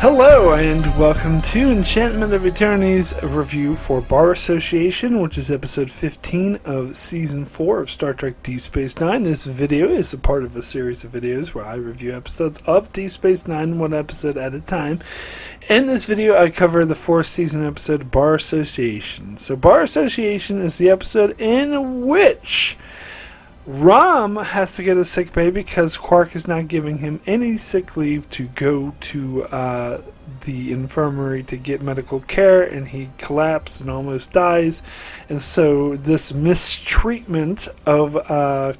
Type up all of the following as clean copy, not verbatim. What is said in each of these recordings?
Hello and welcome to Enchantment of Eternity's review for Bar Association, which is episode 15 of season 4 of Star Trek Deep Space Nine. This video is a part of a series of videos where I review episodes of Deep Space Nine, one episode at a time. In this video I cover the 4th season episode Bar Association. So Bar Association is the episode in which Rom has to get a sick bay because Quark is not giving him any sick leave to go to the infirmary to get medical care, and he collapses and almost dies. And so this mistreatment of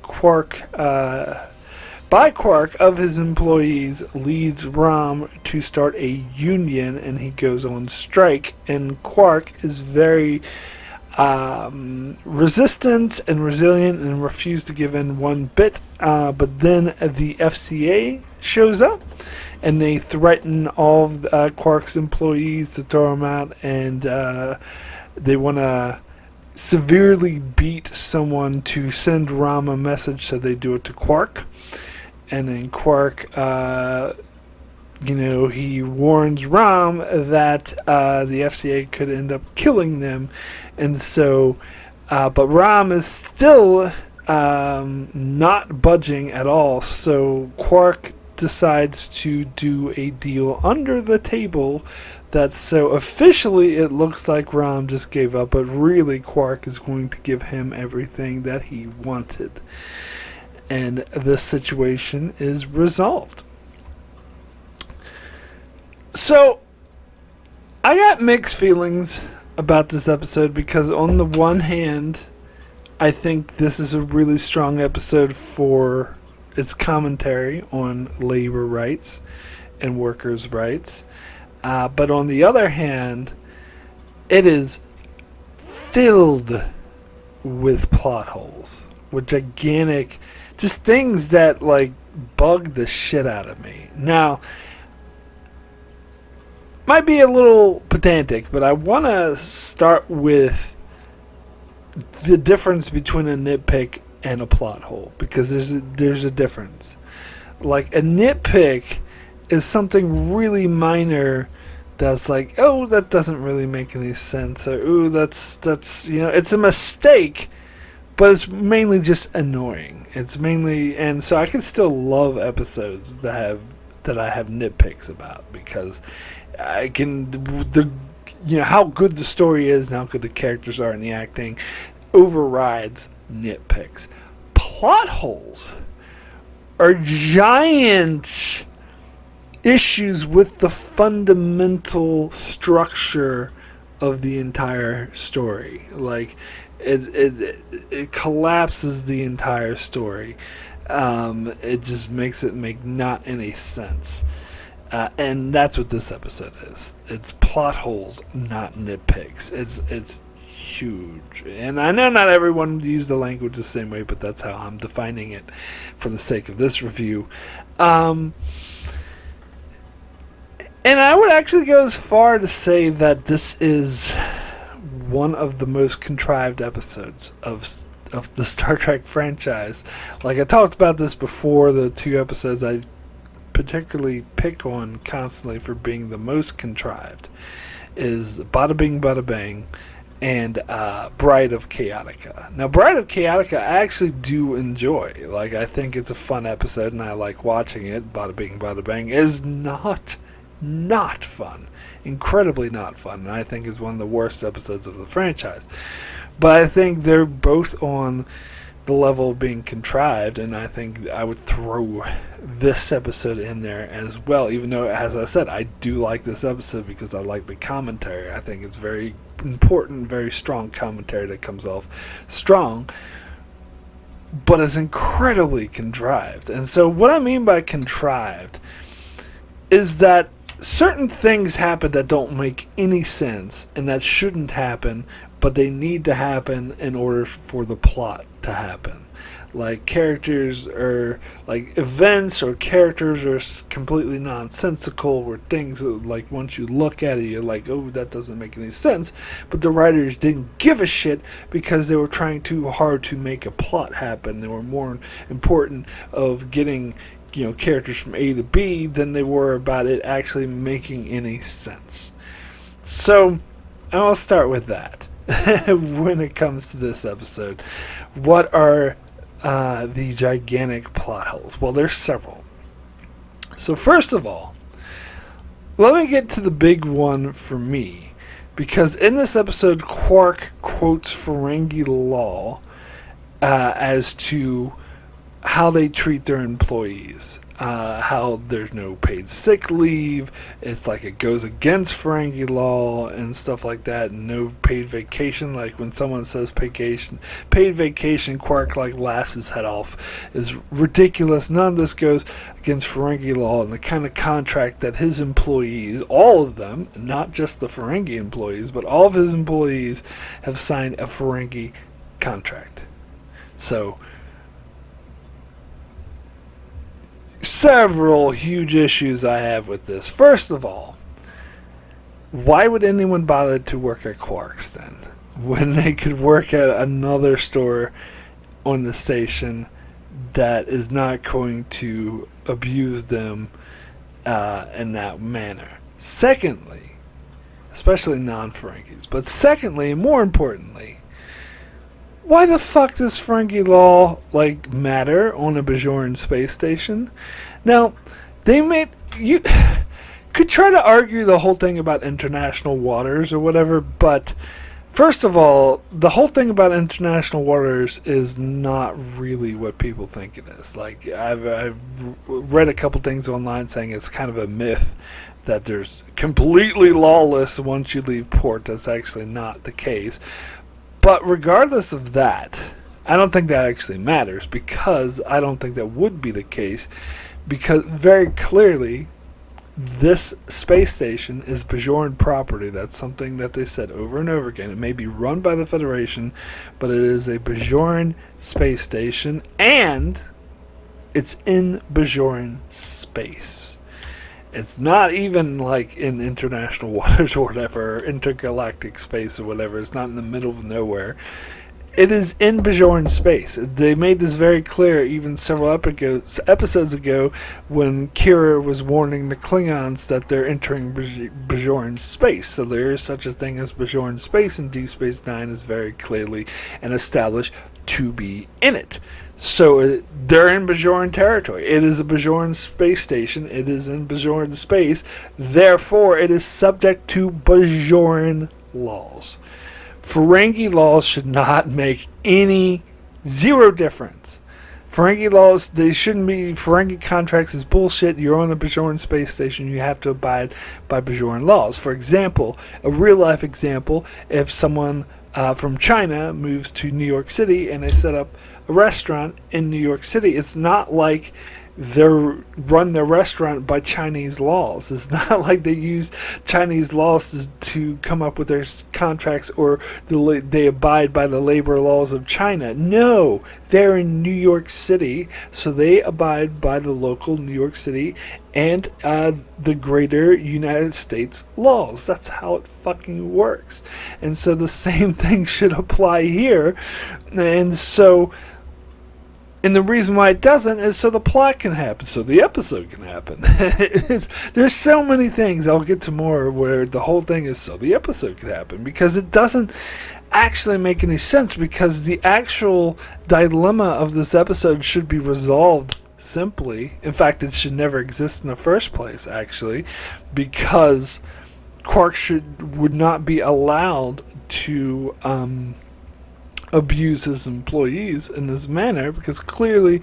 Quark by Quark of his employees leads Rom to start a union, and he goes on strike. And Quark is very resistant and resilient and refused to give in one bit, but then the FCA shows up and they threaten all of Quark's employees to throw him out, and they want to severely beat someone to send Rom a message, so they do it to Quark. And then Quark he warns Rom that the FCA could end up killing them, and so, but Rom is still not budging at all. So Quark decides to do a deal under the table. That's so officially it looks like Rom just gave up, but really Quark is going to give him everything that he wanted, and this situation is resolved. So, I got mixed feelings about this episode because on the one hand, I think this is a really strong episode for its commentary on labor rights and workers' rights. But on the other hand, it is filled with plot holes, with gigantic, just things that bug the shit out of me. Now, might be a little pedantic, but I want to start with the difference between a nitpick and a plot hole, because there's a difference. Like, a nitpick is something really minor that's like, oh, that doesn't really make any sense, or ooh, that's it's a mistake, but it's mainly just annoying. It's mainly, and so I can still love episodes that I have nitpicks about, because I can, how good the story is and how good the characters are and the acting overrides nitpicks. Plot holes are giant issues with the fundamental structure of the entire story. Like, it collapses the entire story. It just makes it make not any sense. And that's what this episode is. It's plot holes, not nitpicks. It's huge. And I know not everyone would use the language the same way, but that's how I'm defining it for the sake of this review. And I would actually go as far to say that this is one of the most contrived episodes of the Star Trek franchise. Like, I talked about this before, the 2 episodes I particularly pick on constantly for being the most contrived is Bada Bing Bada Bang and Bride of Chaotica. Now, Bride of Chaotica I actually do enjoy. Like, I think it's a fun episode and I like watching it. Bada Bing Bada Bang is not fun. Incredibly not fun, and I think is one of the worst episodes of the franchise. But I think they're both on the level of being contrived, and I think I would throw this episode in there as well, even though, as I said, I do like this episode because I like the commentary. I think it's very important, very strong commentary that comes off strong, but it's incredibly contrived. And so what I mean by contrived is that certain things happen that don't make any sense and that shouldn't happen, but they need to happen in order for the plot to happen. Like, characters or events or characters are completely nonsensical, or things that, like, once you look at it, you're like, oh, that doesn't make any sense. But the writers didn't give a shit because they were trying too hard to make a plot happen. They were more important of getting characters from A to B than they were about it actually making any sense. So I'll start with that. When it comes to this episode, what are the gigantic plot holes? Well, there's several. So first of all, let me get to the big one for me, because in this episode, Quark quotes Ferengi law as to how they treat their employees. How there's no paid sick leave. It's like it goes against Ferengi law and stuff like that. And no paid vacation. Like when someone says paid vacation, Quark laughs his head off. Is ridiculous. None of this goes against Ferengi law and the kind of contract that his employees, all of them, not just the Ferengi employees, but all of his employees have signed a Ferengi contract. So several huge issues I have with this. First of all, why would anyone bother to work at Quark's then, when they could work at another store on the station that is not going to abuse them in that manner? Secondly, especially non-Ferengis, but secondly, and more importantly, why the fuck does Ferengi law matter on a Bajoran space station? Now, you could try to argue the whole thing about international waters or whatever, but first of all, the whole thing about international waters is not really what people think it is. I've read a couple things online saying it's kind of a myth that there's completely lawless once you leave port. That's actually not the case. But regardless of that, I don't think that actually matters, because I don't think that would be the case, because very clearly this space station is Bajoran property. That's something that they said over and over again. It may be run by the Federation, but it is a Bajoran space station, and it's in Bajoran space. It's not even in international waters or whatever, intergalactic space or whatever. It's not in the middle of nowhere. It is in Bajoran space. They made this very clear even several episodes ago when Kira was warning the Klingons that they're entering Bajoran space. So there is such a thing as Bajoran space, and Deep Space Nine is very clearly and established to be in it. So they're in Bajoran territory. It is a Bajoran space station. It is in Bajoran space. Therefore, it is subject to Bajoran laws. Ferengi laws should not make zero difference. Ferengi laws, they shouldn't be. Ferengi contracts is bullshit. You're on the Bajoran space station. You have to abide by Bajoran laws. For example, a real life example, if someone from China moves to New York City and they set up a restaurant in New York City, it's not like they run their restaurant by Chinese laws. It's not like they use Chinese laws to come up with their contracts, or they abide by the labor laws of China. No, they're in New York City, so they abide by the local New York City and the greater United States laws. That's how it fucking works. And so the same thing should apply here. And the reason why it doesn't is so the plot can happen, so the episode can happen. There's so many things, I'll get to more, where the whole thing is so the episode can happen, because it doesn't actually make any sense, because the actual dilemma of this episode should be resolved simply. In fact, it should never exist in the first place, actually, because Quark would not be allowed to abuse his employees in this manner, because clearly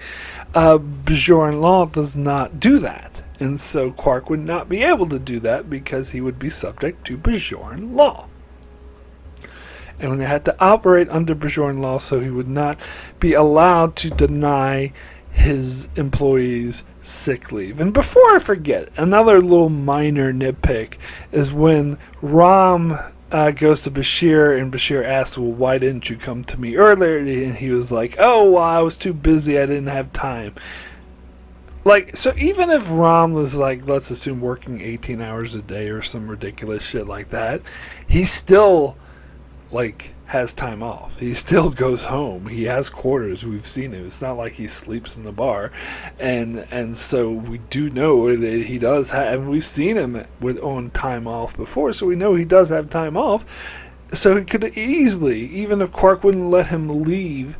Bajoran law does not do that, and so Quark would not be able to do that because he would be subject to Bajoran law, and when they had to operate under Bajoran law, so he would not be allowed to deny his employees sick leave. And before I forget, another little minor nitpick is when Rom goes to Bashir, and Bashir asks, well, why didn't you come to me earlier? And he was like, oh, well, I was too busy, I didn't have time. So even if Rom was let's assume working 18 hours a day or some ridiculous shit like that, he still has time off. He still goes home. He has quarters. We've seen him. It's not like he sleeps in the bar, and so we do know that he does have. And we've seen him on time off before, so we know he does have time off. So he could easily, even if Quark wouldn't let him leave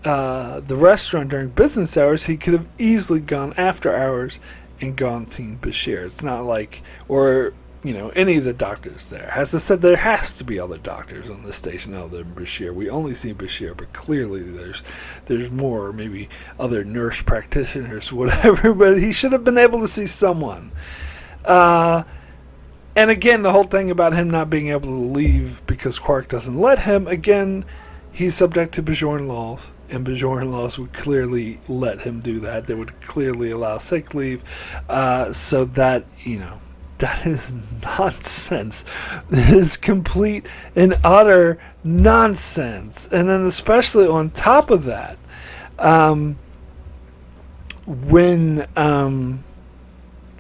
the restaurant during business hours, he could have easily gone after hours and gone seen Bashir. It's not like, or any of the doctors there. As I said, there has to be other doctors on the station other than Bashir. We only see Bashir, but clearly there's more, maybe other nurse practitioners, whatever, but he should have been able to see someone. And again, the whole thing about him not being able to leave because Quark doesn't let him, again, he's subject to Bajoran laws, and Bajoran laws would clearly let him do that. They would clearly allow sick leave, so that, that is nonsense. It is complete and utter nonsense. And then especially on top of that,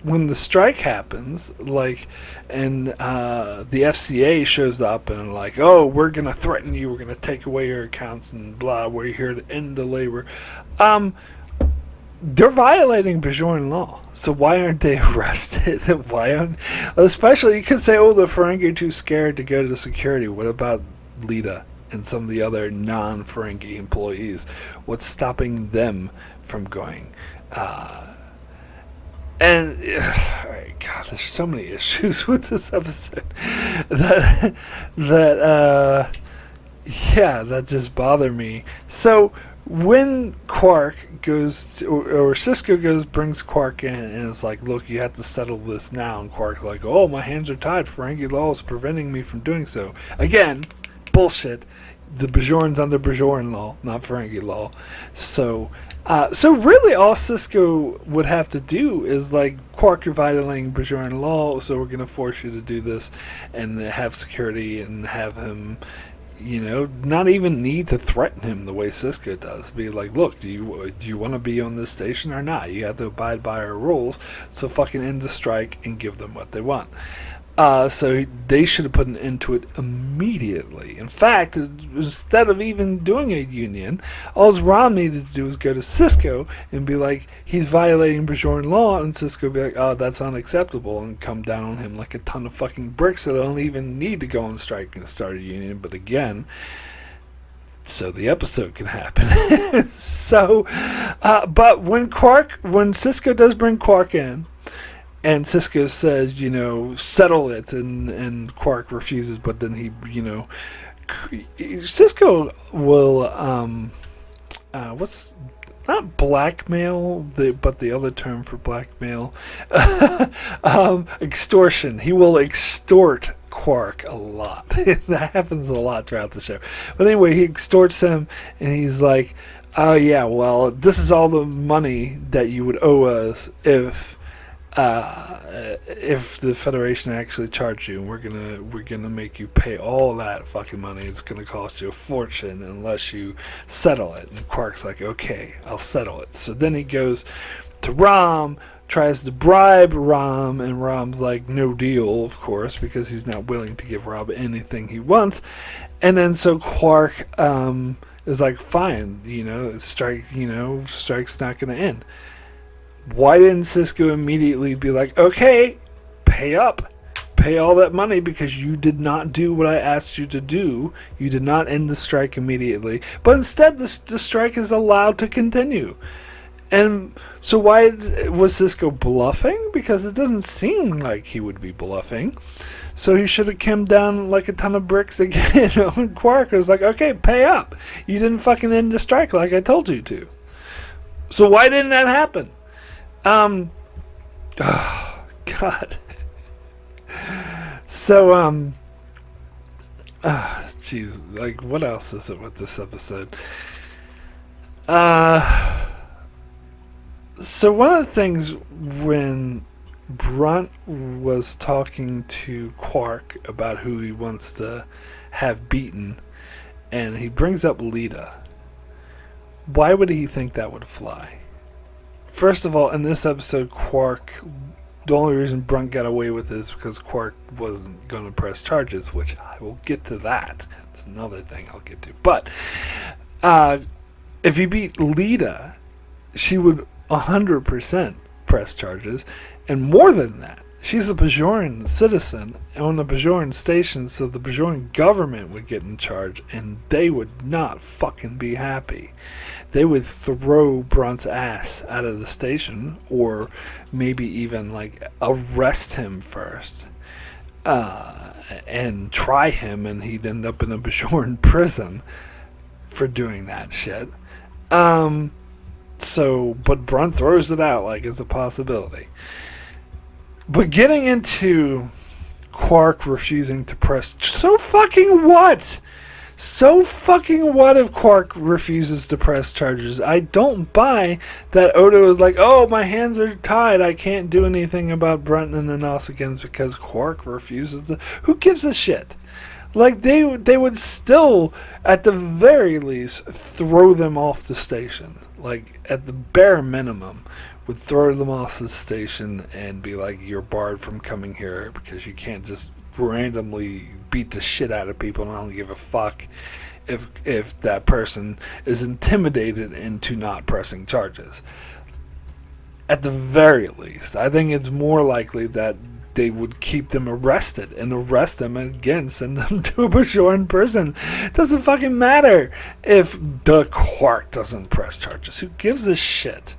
when the strike happens, and the FCA shows up and oh, we're going to threaten you, we're going to take away your accounts and blah, we're here to end the labor. They're violating Bajoran law, so why aren't they arrested? Especially, you could say, oh, the Ferengi are too scared to go to security. What about Lita and some of the other non-Ferengi employees? What's stopping them from going? And God, there's so many issues with this episode that just bother me. So when Quark goes or Sisko brings Quark in and is like, look, you have to settle this now, and Quark's like, oh, my hands are tied, Ferengi law is preventing me from doing so. Again, bullshit. The Bajoran's under Bajoran law, not Ferengi law. So really all Sisko would have to do is Quark, you're violating Bajoran law, so we're going to force you to do this and have security and have him, not even need to threaten him the way Sisko does. Be like, look, do you want to be on this station or not? You have to abide by our rules, so fucking end the strike and give them what they want. So they should have put an end to it immediately. In fact, instead of even doing a union, all Rom needed to do was go to Sisko and be like, he's violating Bajoran law, and Sisko be like, oh, that's unacceptable, and come down on him like a ton of fucking bricks. So they don't even need to go on strike and start a union. But again, so the episode can happen. But when Sisko does bring Quark in, and Sisko says, settle it, and Quark refuses, but then he, Sisko will, what's, not blackmail, but the other term for blackmail, extortion. He will extort Quark a lot. That happens a lot throughout the show. But anyway, he extorts him, and he's like, oh yeah, well, this is all the money that you would owe us if the Federation actually charged you, and we're gonna make you pay all that fucking money. It's gonna cost you a fortune unless you settle it. And Quark's like, okay, I'll settle it. So then he goes to Rom, tries to bribe Rom, and Rom's like, no deal, of course, because he's not willing to give Rob anything he wants. And then so Quark is like, fine, strike's not gonna end. Why didn't Sisko immediately be like, okay, pay up, pay all that money, because you did not do what I asked you to do. You did not end the strike immediately. But instead, the strike is allowed to continue. And so why was Sisko bluffing? Because it doesn't seem like he would be bluffing. So he should have come down like a ton of bricks again. And Quark was like, okay, pay up. You didn't fucking end the strike like I told you to. So why didn't that happen? Oh, God. So, jeez, like, what else is it with this episode? So one of the things when Brunt was talking to Quark about who he wants to have beaten, and he brings up Lita, why would he think that would fly? First of all, in this episode, Quark the only reason Brunt got away with this is because Quark wasn't going to press charges, which I will get to that. It's another thing I'll get to. But if you beat Lita, she would 100% press charges, and more than that, she's a Bajoran citizen on a Bajoran station, so the Bajoran government would get in charge, and they would not fucking be happy. They would throw Brunt's ass out of the station, or maybe even like arrest him first, and try him, and he'd end up in a Bajoran prison for doing that shit. But Brunt throws it out like it's a possibility. But getting into Quark refusing to press... So fucking what? So fucking what if Quark refuses to press charges? I don't buy that Odo is like, oh, my hands are tied. I can't do anything about Brunt and the Nausicaans because Quark refuses to... Who gives a shit? Like, they would still, at the very least, throw them off the station. Like, at the bare minimum, would throw them off the station and be like, you're barred from coming here because you can't just randomly beat the shit out of people, and I don't give a fuck if that person is intimidated into not pressing charges. At the very least, I think it's more likely that they would keep them arrested and arrest them and again send them to a Bajoran prison. Doesn't fucking matter if the Quark doesn't press charges. Who gives a shit?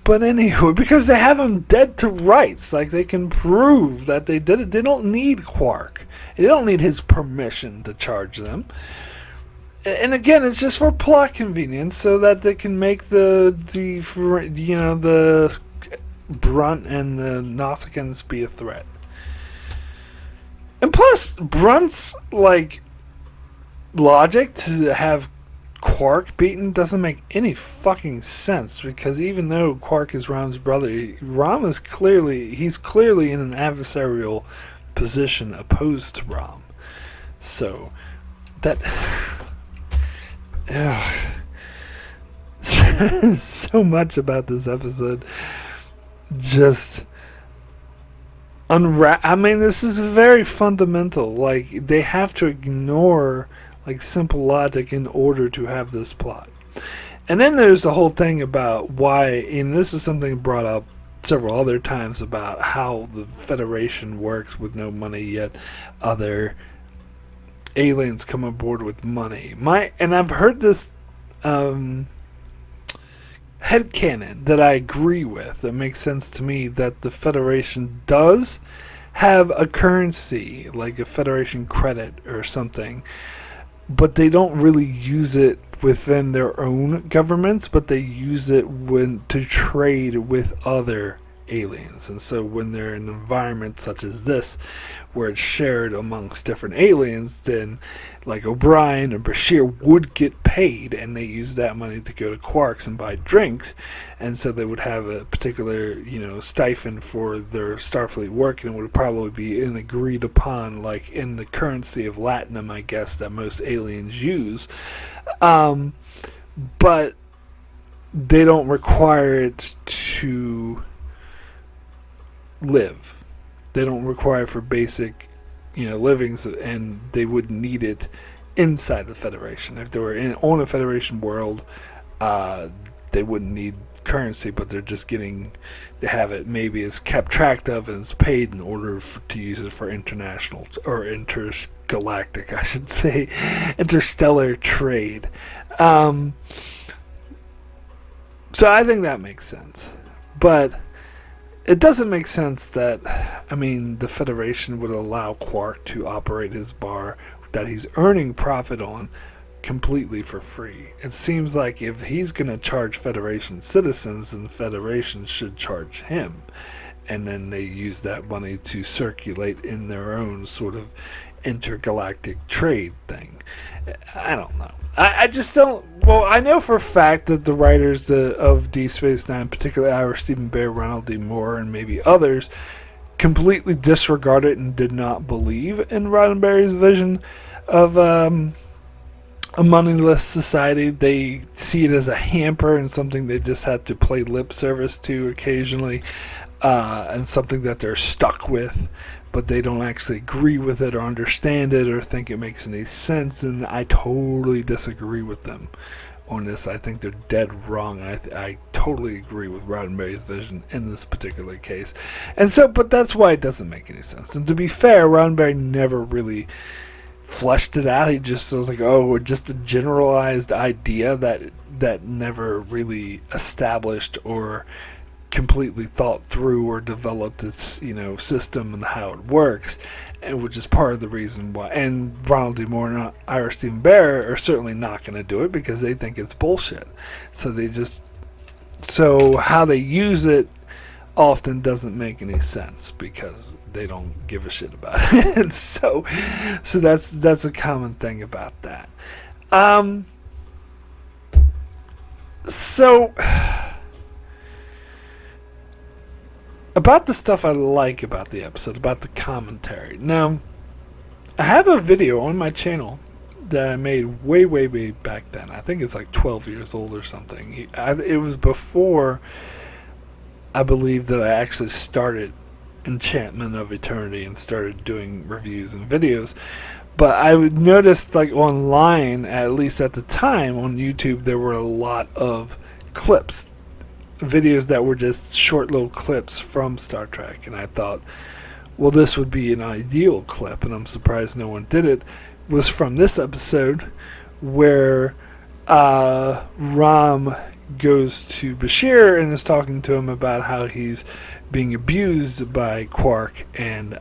But anyway, because they have him dead to rights, like they can prove that they did it. They don't need Quark. They don't need his permission to charge them. And again, it's just for plot convenience, so that they can make the Brunt and the Nausicaans be a threat. And plus, Brunt's logic to have Quark beaten doesn't make any fucking sense, because even though Quark is Rom's brother, Rom is clearly in an adversarial position opposed to Rom. So that so much about this episode just I mean, this is very fundamental. Like, they have to ignore simple logic in order to have this plot. And then there's the whole thing about why, and this is something brought up several other times, about how the Federation works with no money, yet other aliens come aboard with money. And I've heard this headcanon that I agree with, that makes sense to me, that the Federation does have a currency, like a Federation credit or something, but they don't really use it within their own governments, but they use it to trade with other aliens. And so when they're in an environment such as this, where it's shared amongst different aliens, then like O'Brien or Bashir would get paid, and they use that money to go to Quark's and buy drinks, and so they would have a particular stipend for their Starfleet work, and it would probably be an agreed upon, like in the currency of Latinum, I guess, that most aliens use, but they don't require it to live. They don't require it for basic livings, and they wouldn't need it inside the Federation. If they were on a Federation world, they wouldn't need currency, but they have it, maybe it's kept track of and it's paid in order to use it for international or intergalactic, I should say, interstellar trade. So I think that makes sense. But it doesn't make sense that, the Federation would allow Quark to operate his bar that he's earning profit on completely for free. It seems like if he's going to charge Federation citizens, then the Federation should charge him. And then they use that money to circulate in their own sort of intergalactic trade thing. I don't know. I just don't... Well, I know for a fact that the writers of Deep Space Nine, particularly Ira Stephen Bear, Ronald D. Moore, and maybe others, completely disregarded and did not believe in Roddenberry's vision of a moneyless society. They see it as a hamper and something they just had to play lip service to occasionally. and something that they're stuck with, but they don't actually agree with it or understand it or think it makes any sense. And I totally disagree with them on this. I think they're dead wrong. I totally agree with Roddenberry's vision in this particular case. And so, but that's why it doesn't make any sense. And to be fair, Roddenberry never really fleshed it out. He just was like, oh, just a generalized idea that never really established or completely thought through or developed its system and how it works, and which is part of the reason why. And Ronald D. Moore and Ira Steven Behr are certainly not going to do it because they think it's bullshit. So how they use it often doesn't make any sense because they don't give a shit about it. And so that's a common thing about that. So about the stuff I like about the episode, about the commentary. Now, I have a video on my channel that I made way back then. I think it's like 12 years old or something. It was before I believe that I actually started Enchantment of Eternity and started doing reviews and videos. But I noticed, like, online, at least at the time on YouTube, there were a lot of clips, videos that were just short little clips from Star Trek. And I thought, well, this would be an ideal clip, and I'm surprised no one did it, was from this episode where Rom goes to Bashir and is talking to him about how he's being abused by Quark, and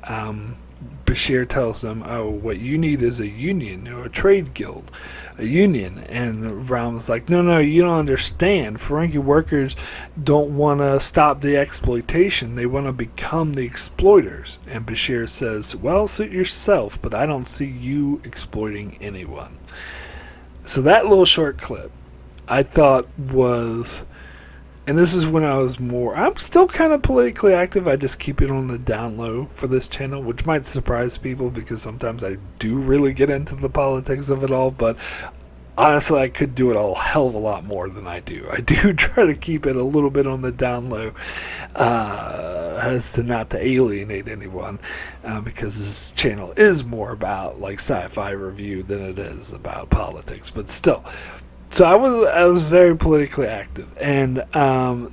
Bashir tells them, oh, what you need is a union or a trade guild, a union. And Rom's like, no, you don't understand. Ferengi workers don't want to stop the exploitation. They want to become the exploiters. And Bashir says, well, suit yourself, but I don't see you exploiting anyone. So that little short clip I thought was, and this is when I'm still kind of politically active. I just keep it on the down low for this channel, which might surprise people because sometimes I do really get into the politics of it all. But honestly, I could do it a hell of a lot more than I do. I do try to keep it a little bit on the down low as to not to alienate anyone, because this channel is more about like sci-fi review than it is about politics. But still. So I was very politically active, and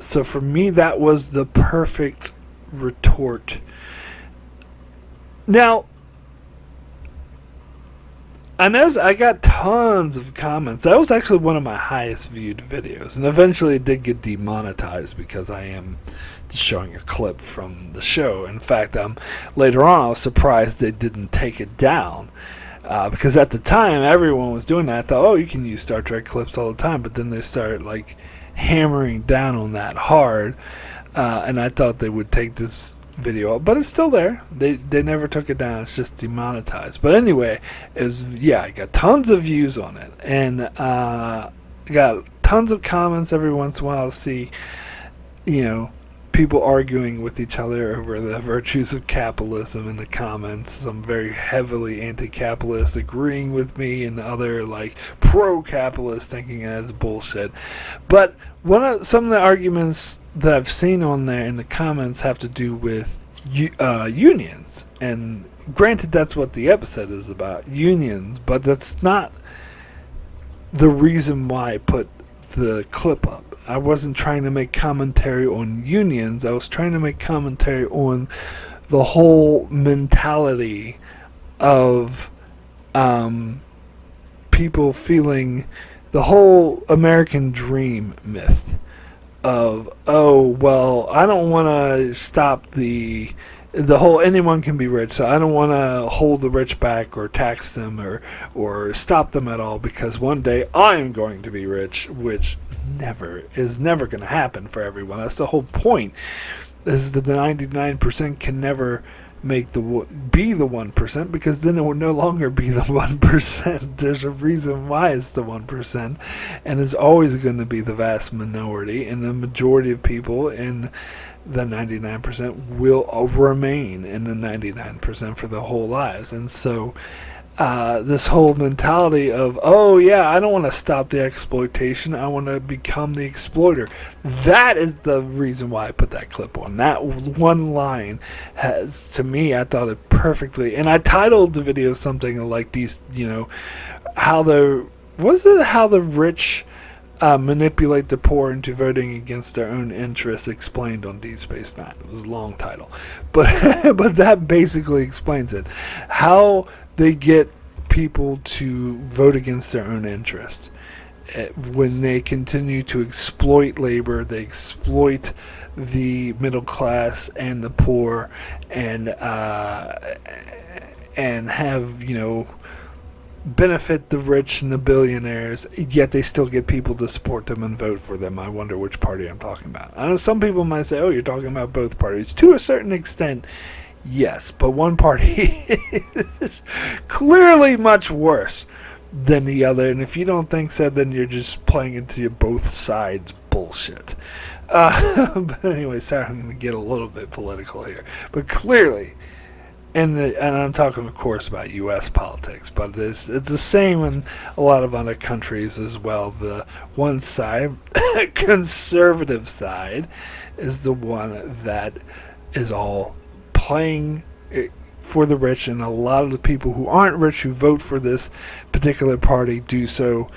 so for me that was the perfect retort. Now, I know I got tons of comments. That was actually one of my highest viewed videos, and eventually it did get demonetized because I am just showing a clip from the show. In fact, later on I was surprised they didn't take it down. Because at the time, everyone was doing that. I thought, oh, you can use Star Trek clips all the time. But then they started, like, hammering down on that hard. And I thought they would take this video up. But it's still there. They never took it down. It's just demonetized. But anyway, I got tons of views on it. And got tons of comments every once in a while to see, people arguing with each other over the virtues of capitalism in the comments. Some very heavily anti-capitalist agreeing with me, and other like pro-capitalist thinking that's bullshit. But some of the arguments that I've seen on there in the comments have to do with unions. And granted, that's what the episode is about, unions, but that's not the reason why I put the clip up. I wasn't trying to make commentary on unions. I was trying to make commentary on the whole mentality of people feeling the whole American dream myth of, oh, well, I don't want to stop the whole anyone can be rich, so I don't want to hold the rich back or tax them or stop them at all, because one day I'm going to be rich, which is never going to happen for everyone. That's the whole point, is that the 99% can never be the 1%, because then it will no longer be the 1%. There's a reason why it's the 1%, and it's always going to be the vast minority, and the majority of people in the 99% will remain in the 99% for their whole lives. And so this whole mentality of, oh yeah, I don't want to stop the exploitation, I want to become the exploiter. That is the reason why I put that clip on. That one line has, to me, I thought it perfectly, and I titled the video something like these, how the rich manipulate the poor into voting against their own interests, explained on DS9. It was a long title, but but that basically explains it. How they get people to vote against their own interests. When they continue to exploit labor, they exploit the middle class and the poor, and have, benefit the rich and the billionaires, yet they still get people to support them and vote for them. I wonder which party I'm talking about. I know some people might say, oh, you're talking about both parties. To a certain extent, yes, but one party is clearly much worse than the other, and if you don't think so, then you're just playing into your both sides bullshit. But anyway, sorry, I'm going to get a little bit political here, but clearly, and I'm talking, of course, about U.S. politics, but it's the same in a lot of other countries as well. The one side, conservative side, is the one that is all playing for the rich, and a lot of the people who aren't rich who vote for this particular party do so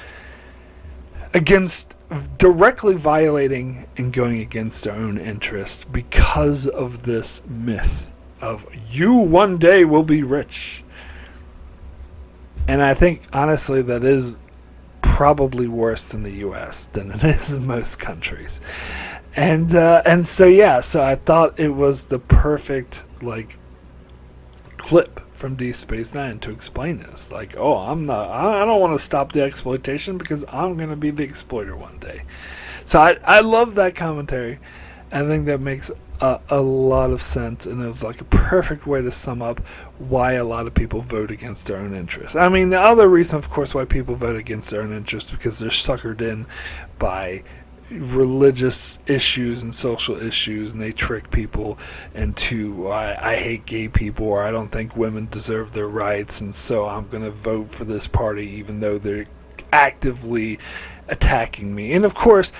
against, directly violating and going against their own interests because of this myth of you one day will be rich. And I think honestly that is probably worse than the US than it is in most countries. And so yeah, so I thought it was the perfect clip from DS9 to explain this. I don't want to stop the exploitation because I'm going to be the exploiter one day. So I love that commentary. I think that makes a lot of sense, and it was a perfect way to sum up why a lot of people vote against their own interests. I mean, the other reason, of course, why people vote against their own interests because they're suckered in by religious issues and social issues, and they trick people into I hate gay people, or I don't think women deserve their rights, and so I'm going to vote for this party even though they're actively attacking me. And of course,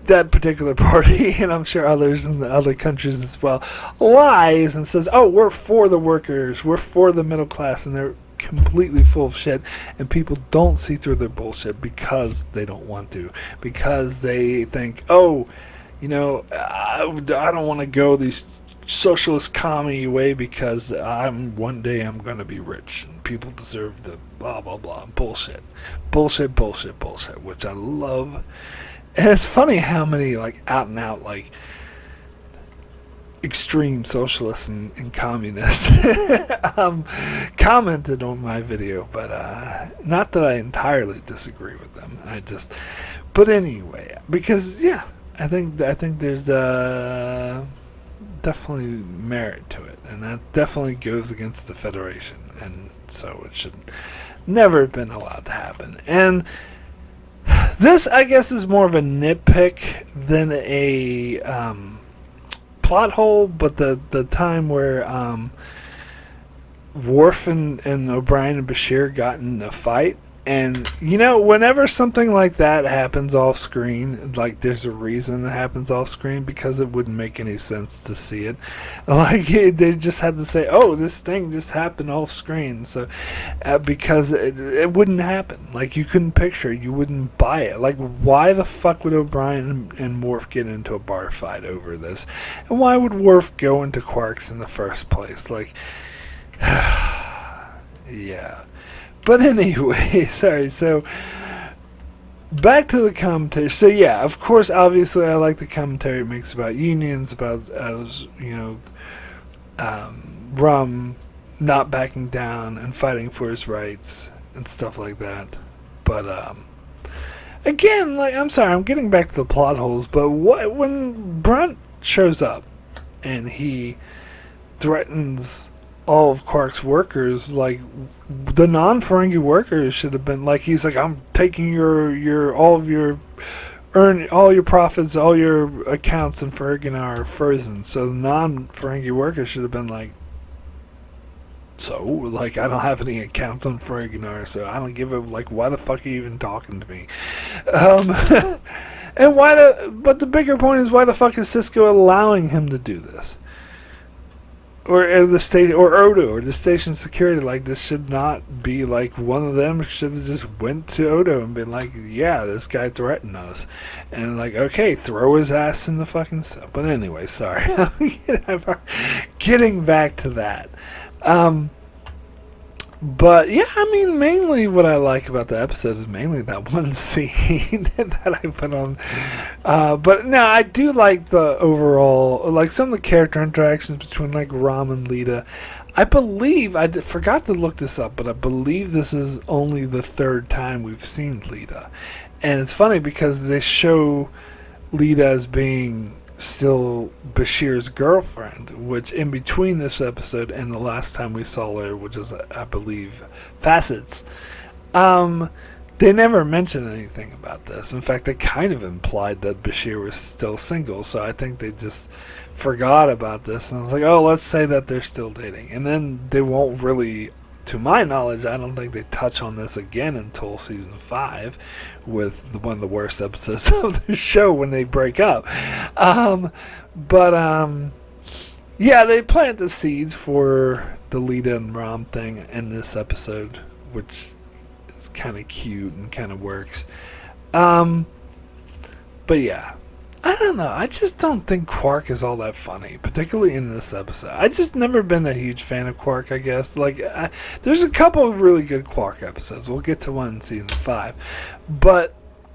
that particular party, and I'm sure others in the other countries as well, lies and says, oh, we're for the workers, we're for the middle class, and they're completely full of shit, and people don't see through their bullshit because they don't want to, because they think, oh, I don't want to go these socialist commie way because one day I'm going to be rich and people deserve the blah blah blah bullshit, which I love. And it's funny how many out and out extreme socialists and communists commented on my video, but not that I entirely disagree with them. But anyway, because yeah, I think there's definitely merit to it, and that definitely goes against the Federation, and so it should never have been allowed to happen. And this, I guess, is more of a nitpick than a plot hole, but the time where Worf and O'Brien and Bashir got in a fight, and whenever something like that happens off screen, there's a reason it happens off screen, because it wouldn't make any sense to see it. They just had to say, oh, this thing just happened off screen, so because it wouldn't happen. You couldn't picture it, you wouldn't buy it. Why the fuck would O'Brien and Worf get into a bar fight over this? And why would Worf go into Quark's in the first place? Yeah. But anyway, sorry, so back to the commentary. So yeah, of course, obviously I like the commentary it makes about unions, about Rum not backing down and fighting for his rights and stuff like that. But again, I'm sorry, I'm getting back to the plot holes, but when Brunt shows up and he threatens all of Quark's workers, the non-Ferengi workers should have been he's I'm taking all your profits, all your accounts in Ferengi are frozen. So the non-Ferengi workers should have been so, like, I don't have any accounts on Ferenginar, so I don't give a, like, why the fuck are you even talking to me? And but the bigger point is, why the fuck is Sisko allowing him to do this? Or the state, or Odo, or the station security, like, this should not be, like, one of them should have just went to Odo and been like, yeah, this guy threatened us. And, like, okay, throw his ass in the fucking cell. But anyway, sorry. Getting back to that. But yeah, I mean, mainly what I like about the episode is mainly that one scene that I put on. But no, I do like the overall, like some of the character interactions between like Rom and Lita. I believe, forgot to look this up, but I believe this is only the third time we've seen Lita. And it's funny because they show Lita as being still Bashir's girlfriend, which in between this episode and the last time we saw her, which is, I believe, Facets, they never mentioned anything about this. In fact, they kind of implied that Bashir was still single, so I think they just forgot about this, and I was like, oh, let's say that they're still dating. And then they won't really, to my knowledge, I don't think they touch on this again until season 5, with one of the worst episodes of the show when they break up. Yeah, they plant the seeds for the Lita and Rom thing in this episode, which is kind of cute and kind of works. But yeah, I don't know. I just don't think Quark is all that funny, particularly in this episode. I just never been a huge fan of Quark, I guess. Like, there's a couple of really good Quark episodes. We'll get to one in season 5. But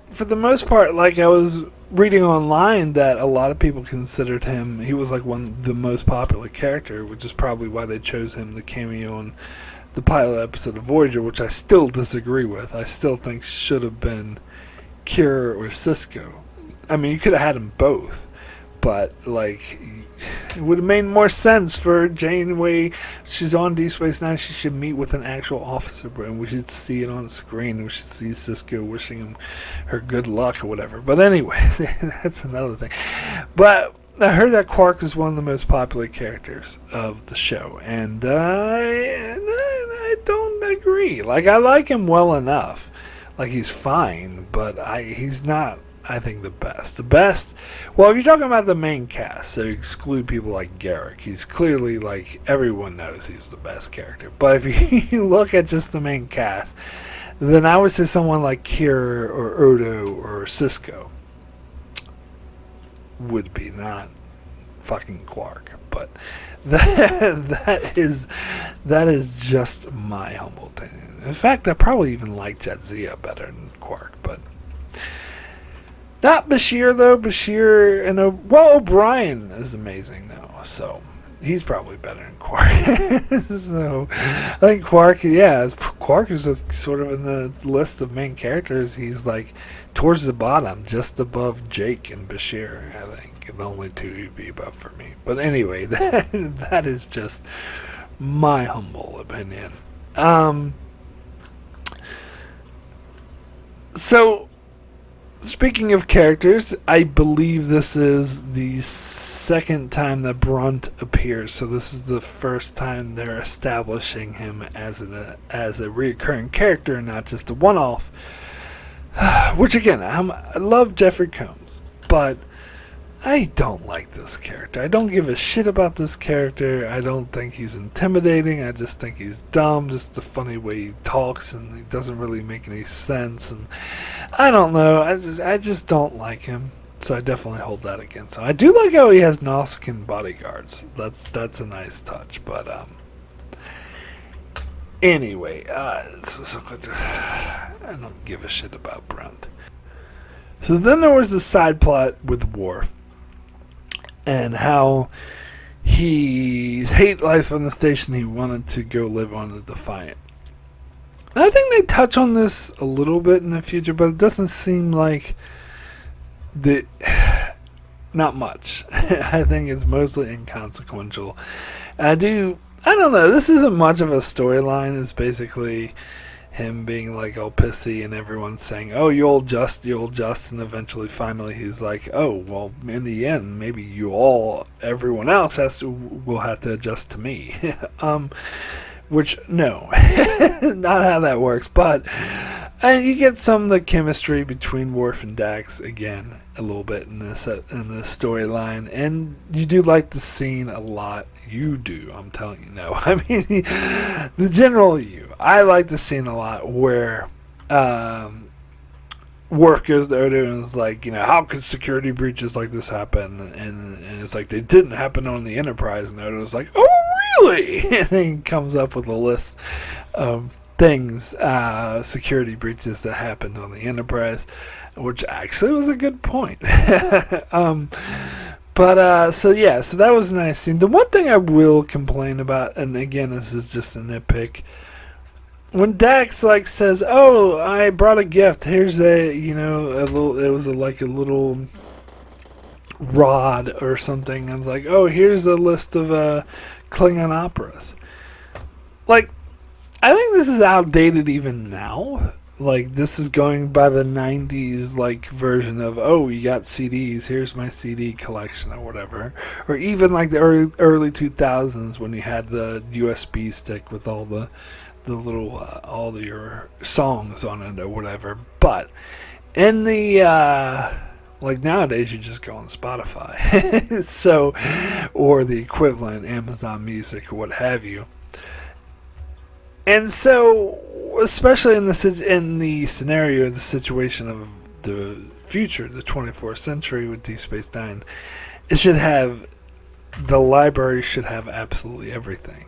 for the most part, like, I was reading online that a lot of people considered him, he was like the most popular character, which is probably why they chose him to cameo in the pilot episode of Voyager, which I still disagree with. I still think should have been Kira or Sisko. I mean, you could have had them both, but, like, it would have made more sense for Janeway. She's on DS9. She should meet with an actual officer, and we should see it on screen. We should see Sisko wishing him her good luck or whatever. But anyway, that's another thing. But I heard that Quark is one of the most popular characters of the show, and I don't agree. Like, I like him well enough. Like, he's fine, but he's not, I think, the best. The best, well, if you're talking about the main cast, so you exclude people like Garrick, he's clearly, like, everyone knows he's the best character. But if you look at just the main cast, then I would say someone like Kira or Odo or Sisko would be, not fucking Quark. But that is just my humble opinion. In fact, I probably even like Jadzia better than Quark, but not Bashir, though. Bashir and O'Brien is amazing, though. So he's probably better than Quark. So I think Quark, Quark is sort of in the list of main characters. He's like towards the bottom, just above Jake and Bashir. I think the only two he'd be above for me. But anyway, that is just my humble opinion. So, speaking of characters, I believe this is the second time that Brunt appears. So this is the first time they're establishing him as a recurring character, not just a one-off. Which again, I love Jeffrey Combs, but I don't like this character. I don't give a shit about this character. I don't think he's intimidating. I just think he's dumb. Just the funny way he talks, and he doesn't really make any sense. And I don't know. I just don't like him. So I definitely hold that against him. I do like how he has Nausicaan bodyguards. That's a nice touch. But anyway, I don't give a shit about Brunt. So then there was the side plot with Worf, and how he hate life on the station. He wanted to go live on the Defiant. And I think they touch on this a little bit in the future, but it doesn't seem like not much. I think it's mostly inconsequential. I don't know. This isn't much of a storyline. It's basically him being like all pissy and everyone saying, oh, you'll adjust, and eventually finally he's like, oh, well, in the end, maybe everyone else will have to adjust to me. which, no, not how that works, but you get some of the chemistry between Worf and Dax again a little bit in this storyline, and you do like the scene a lot. You do, I'm telling you. No, I mean the general you. I like the scene a lot where Worf goes to Odo and is like, how could security breaches like this happen? And it's like, they didn't happen on the Enterprise. And Odo's like, oh, really? And then he comes up with a list of things, security breaches that happened on the Enterprise, which actually was a good point. So that was a nice scene. The one thing I will complain about, and again, this is just a nitpick, when Dax says, "Oh, I brought a gift. Here's a little." It was like a little rod or something. I was like, "Oh, here's a list of Klingon operas." I think this is outdated even now. This is going by the 90s version of, oh, you got CDs, here's my CD collection or whatever. Or even the early 2000s when you had the USB stick with all the little all your songs on it or whatever. But in the nowadays you just go on Spotify. Or the equivalent, Amazon Music or what have you. And so, especially in the scenario, the situation of the future, the 24th century with Deep Space Nine, the library should have absolutely everything.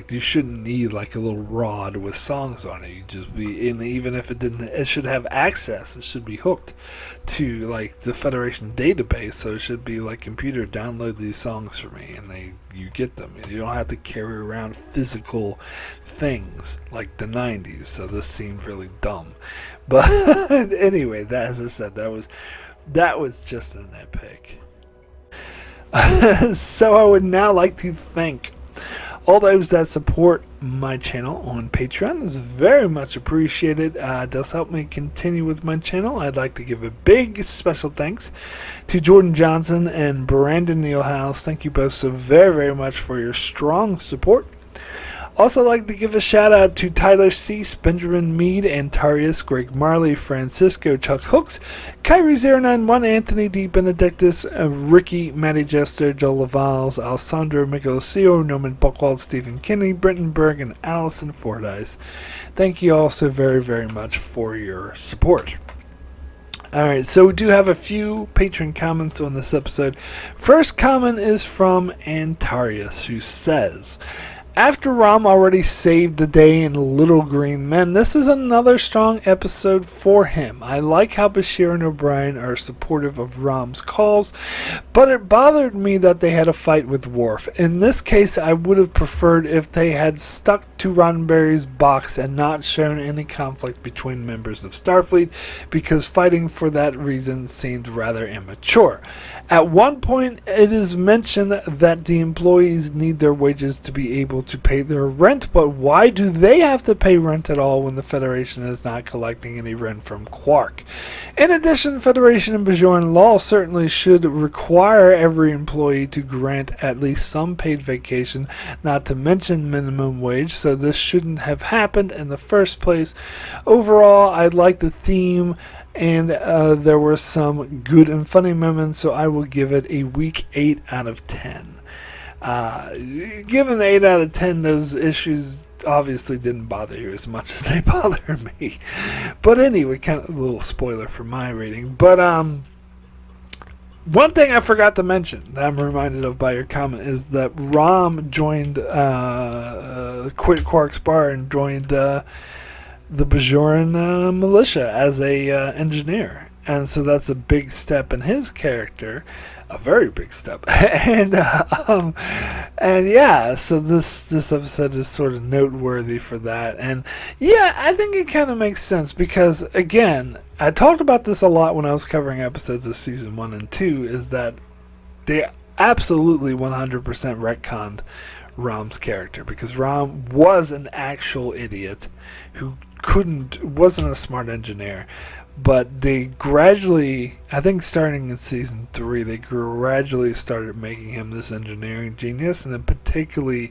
You shouldn't need a little rod with songs on it. You just and even if it didn't, it should have access. It should be hooked to the Federation database. So it should be computer, download these songs for me, and you get them. You don't have to carry around physical things like the 90s. So this seemed really dumb. But anyway, as I said, that was just a nitpick. So I would now like to thank all those that support my channel on Patreon. Is very much appreciated. It does help me continue with my channel. I'd like to give a big special thanks to Jordan Johnson and Brandon Nealhouse. Thank you both so very, very much for your strong support. Also like to give a shout out to Tyler Cease, Benjamin Mead, Antarius, Greg Marley, Francisco, Chuck Hooks, Kyrie091, Anthony D. Benedictus, Ricky, Matty Jester, Joel Lavals, Alessandro Michelosio, Norman Buchwald, Stephen Kinney, Brenton Berg, and Allison Fordyce. Thank you all so very, very much for your support. Alright, so we do have a few patron comments on this episode. First comment is from Antarius, who says, after Rom already saved the day in Little Green Men, this is another strong episode for him. I like how Bashir and O'Brien are supportive of Rom's calls, but it bothered me that they had a fight with Worf. In this case, I would have preferred if they had stuck to Roddenberry's box and not shown any conflict between members of Starfleet, because fighting for that reason seemed rather immature. At one point, it is mentioned that the employees need their wages to be able to pay their rent, but why do they have to pay rent at all when the Federation is not collecting any rent from Quark? In addition, Federation and Bajoran law certainly should require every employee to grant at least some paid vacation, not to mention minimum wage, so this shouldn't have happened in the first place. Overall, I like the theme, and there were some good and funny moments, so I will give it a weak 8 out of 10. Given 8 out of 10, those issues obviously didn't bother you as much as they bother me. But anyway, kind of a little spoiler for my rating. But one thing I forgot to mention that I'm reminded of by your comment is that Rom joined, quit Quark's bar and joined the Bajoran militia as a engineer. And so that's a big step in his character. A very big step. And yeah, so this episode is sort of noteworthy for that. And yeah, I think it kind of makes sense because, again, I talked about this a lot when I was covering episodes of season 1 and 2, is that they absolutely 100% retconned Rom's character, because Rom was an actual idiot who wasn't a smart engineer, But they gradually, I think starting in season 3, they gradually started making him this engineering genius, and then particularly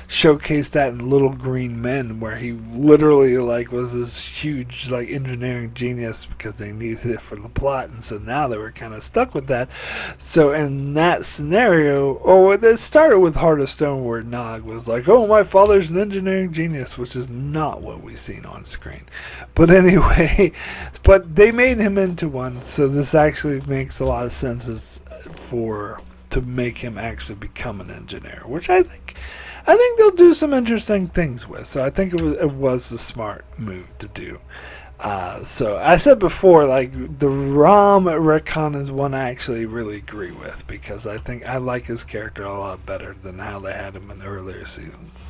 showcased that in Little Green Men, where he literally was this huge engineering genius because they needed it for the plot, and so now they were kind of stuck with that. So in that scenario, it started with Heart of Stone, where Nog was like, "Oh, my father's an engineering genius," which is not what we've seen on screen. But anyway, but they made him into one, so this actually makes a lot of sense to make him actually become an engineer, which I think they'll do some interesting things with. So I think it was a smart move to do. So I said before, the Rom retcon is one I actually really agree with, because I think I like his character a lot better than how they had him in earlier seasons.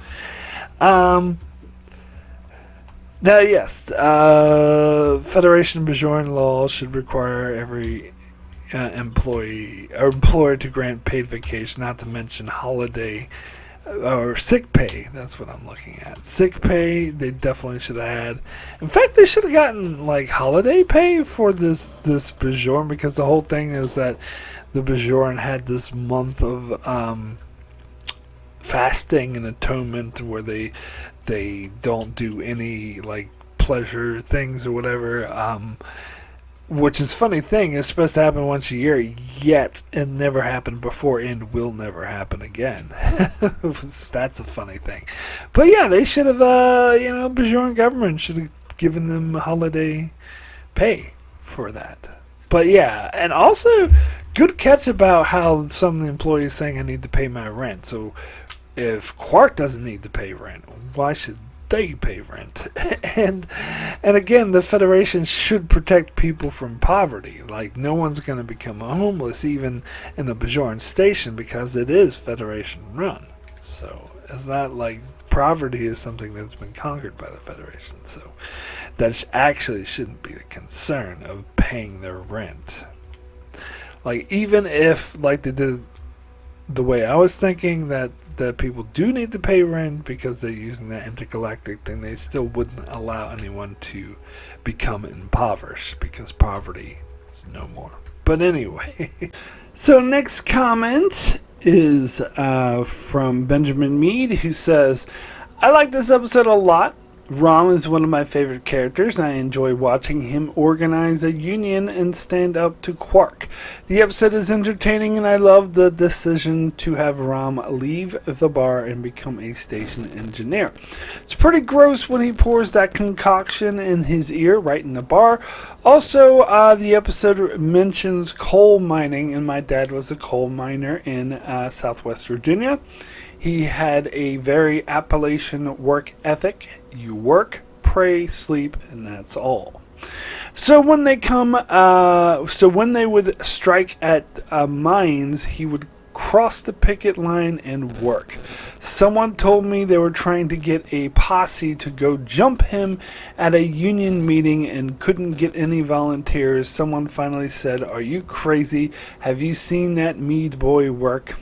Now, yes, Federation Bajoran law should require every employee or employer to grant paid vacation, not to mention holiday or sick pay. That's what I'm looking at. Sick pay, they definitely should have had. In fact, they should have gotten holiday pay for this Bajoran, because the whole thing is that the Bajoran had this month of fasting and atonement where they don't do any pleasure things or whatever, which is a funny thing. It's supposed to happen once a year, yet it never happened before and will never happen again. That's a funny thing. But yeah, they should have Bajoran government should have given them holiday pay for that. But yeah, and also good catch about how some of the employees saying I need to pay my rent. So if Quark doesn't need to pay rent, why should they pay rent? and again, the Federation should protect people from poverty. No one's going to become homeless even in the Bajoran station, because it is Federation run. So it's not like poverty is something that's been conquered by the Federation. So that actually shouldn't be the concern of paying their rent. Even if they did the way I was thinking, that people do need to pay rent because they're using that intergalactic thing, they still wouldn't allow anyone to become impoverished, because poverty is no more. But anyway, so next comment is from Benjamin Mead, who says, I like this episode a lot. Rom is one of my favorite characters. I enjoy watching him organize a union and stand up to Quark. The episode is entertaining, and I love the decision to have Rom leave the bar and become a station engineer. It's pretty gross when he pours that concoction in his ear right in the bar. Also, the episode mentions coal mining, and my dad was a coal miner in Southwest Virginia. He had a very Appalachian work ethic. You work, pray, sleep, and that's all. So when they would strike at mines, he would cross the picket line and work. Someone told me they were trying to get a posse to go jump him at a union meeting and couldn't get any volunteers. Someone finally said, "Are you crazy? Have you seen that Mead boy work?"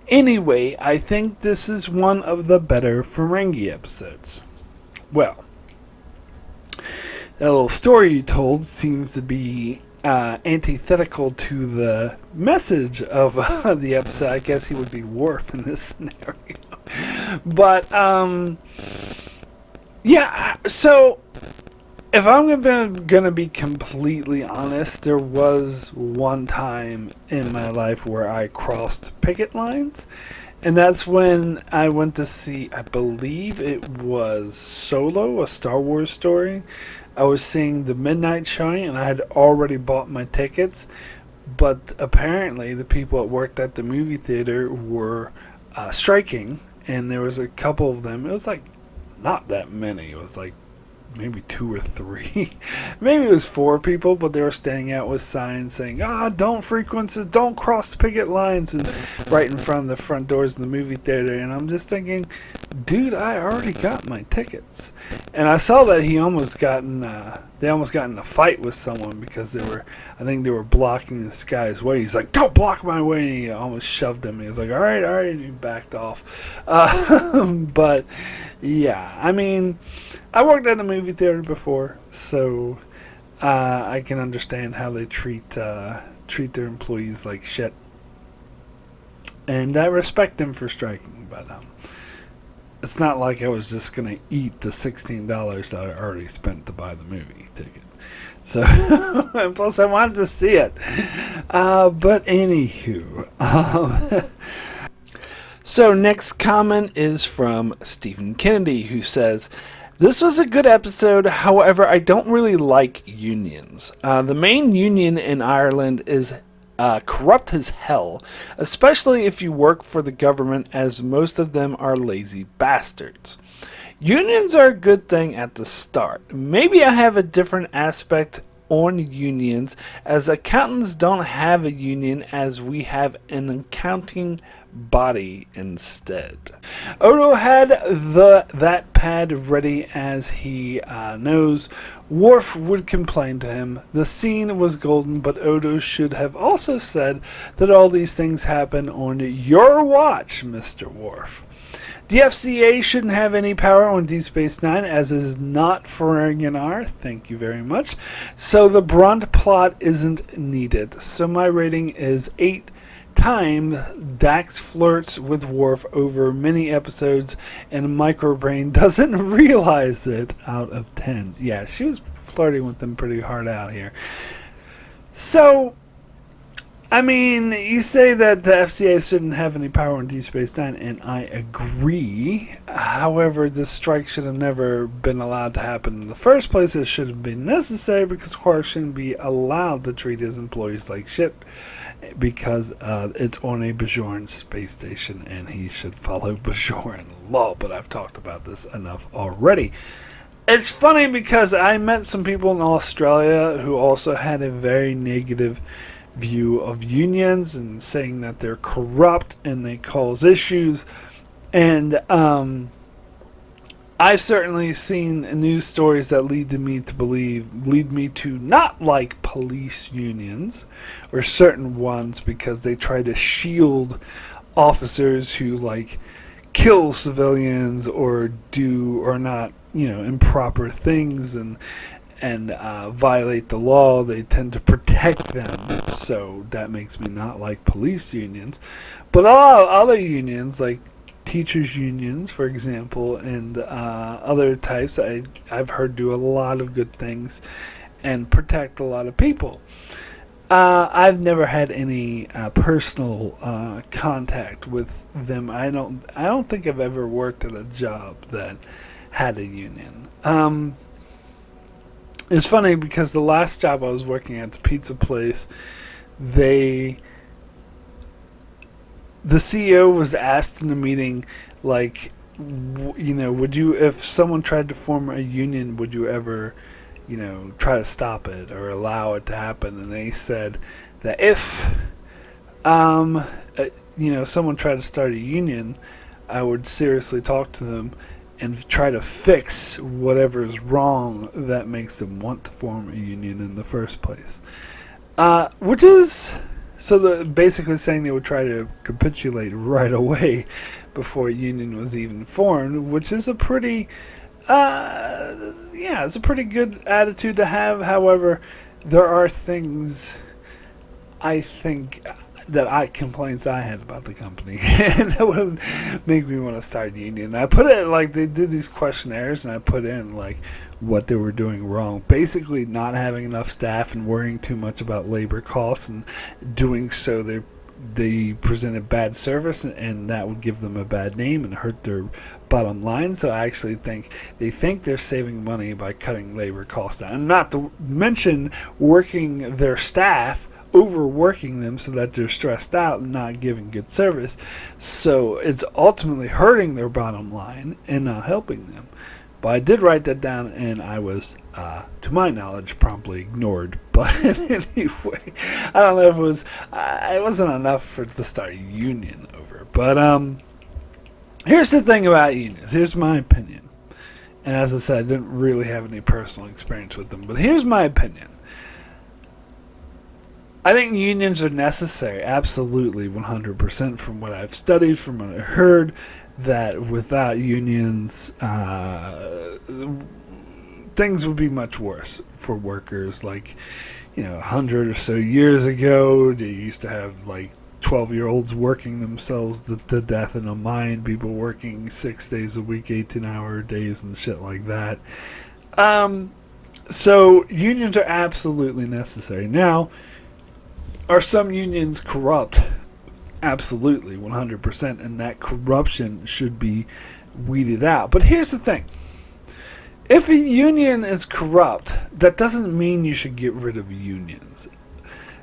Anyway, I think this is one of the better Ferengi episodes. Well, that little story you told seems to be antithetical to the message of the episode. I guess he would be Worf in this scenario. But, yeah, so if I'm gonna be completely honest, there was one time in my life where I crossed picket lines, and that's when I went to see, I believe it was Solo, a Star Wars story. I was seeing the midnight showing, and I had already bought my tickets, but apparently the people that worked at the movie theater were striking, and there was a couple of them. It was not that many. It was maybe 2 or 3. Maybe it was 4 people, but they were standing out with signs saying, don't frequencies, don't cross the picket lines, and right in front of the front doors of the movie theater. And I'm just thinking, dude, I already got my tickets. And I saw that they almost got in a fight with someone because I think they were blocking this guy's way. He's like, don't block my way, and he almost shoved him. He was like, all right, and he backed off. But yeah, I mean, I worked at a movie theater before, so I can understand how they treat their employees like shit, and I respect them for striking. But it's not like I was just gonna eat the $16 that I already spent to buy the movie ticket. So, and plus I wanted to see it. But anywho, so next comment is from Stephen Kennedy, who says, "This was a good episode, however, I don't really like unions. The main union in Ireland is corrupt as hell, especially if you work for the government, as most of them are lazy bastards. Unions are a good thing at the start. Maybe I have a different aspect on unions, as accountants don't have a union, as we have an accounting body instead." Odo had that pad ready, as he knows Worf would complain to him. The scene was golden, but Odo should have also said that all these things happen on your watch, Mr. Worf. The FCA shouldn't have any power on Deep Space Nine, as is not Ferenginar. Thank you very much. So the Brunt plot isn't needed. So my rating is 8 times Dax flirts with Worf over many episodes, and Microbrain doesn't realize it, out of 10. Yeah, she was flirting with them pretty hard out here. So, I mean, you say that the FCA shouldn't have any power on Deep Space Nine, and I agree. However, this strike should have never been allowed to happen in the first place. It shouldn't be necessary, because Quark shouldn't be allowed to treat his employees like shit, because it's on a Bajoran space station, and he should follow Bajoran law. But I've talked about this enough already. It's funny because I met some people in Australia who also had a very negative view of unions, and saying that they're corrupt and they cause issues. And I've certainly seen news stories that lead me to not like police unions, or certain ones, because they try to shield officers who like kill civilians or do or not, improper things and violate the law. They tend to protect them, so that makes me not like police unions. But a lot of other unions, like teachers unions, for example, and other types, I've heard do a lot of good things and protect a lot of people. I've never had any personal contact with them. I don't think I've ever worked at a job that had a union. It's funny because the last job I was working at, the pizza place, the CEO was asked in a meeting, like, would you, if someone tried to form a union, would you ever, try to stop it or allow it to happen? And they said that if, someone tried to start a union, I would seriously talk to them and try to fix whatever is wrong that makes them want to form a union in the first place. Which is, basically saying they would try to capitulate right away before a union was even formed, which is a pretty, it's a pretty good attitude to have. However, there are things, I think, complaints I had about the company, and that would make me want to start a union. I put it, like, they did these questionnaires, and I put in, like, what they were doing wrong. Basically, not having enough staff and worrying too much about labor costs, and doing so they presented bad service, and that would give them a bad name and hurt their bottom line. So I actually think they're saving money by cutting labor costs down, and not to mention working their staff, overworking them so that they're stressed out and not giving good service. So it's ultimately hurting their bottom line and not helping them. But I did write that down, and I was, to my knowledge, promptly ignored. But anyway, I don't know if it wasn't enough to start a union over. But here's the thing about unions. Here's my opinion. And as I said, I didn't really have any personal experience with them. But here's my opinion. I think unions are necessary, absolutely, 100%, from what I've studied, from what I heard, that without unions, things would be much worse for workers. Like, 100 or so years ago, they used to have like 12-year-olds working themselves to death in a mine, people working 6 days a week, 18-hour days and shit like that. So unions are absolutely necessary. Now, are some unions corrupt? Absolutely, 100%, and that corruption should be weeded out. But here's the thing. If a union is corrupt, that doesn't mean you should get rid of unions.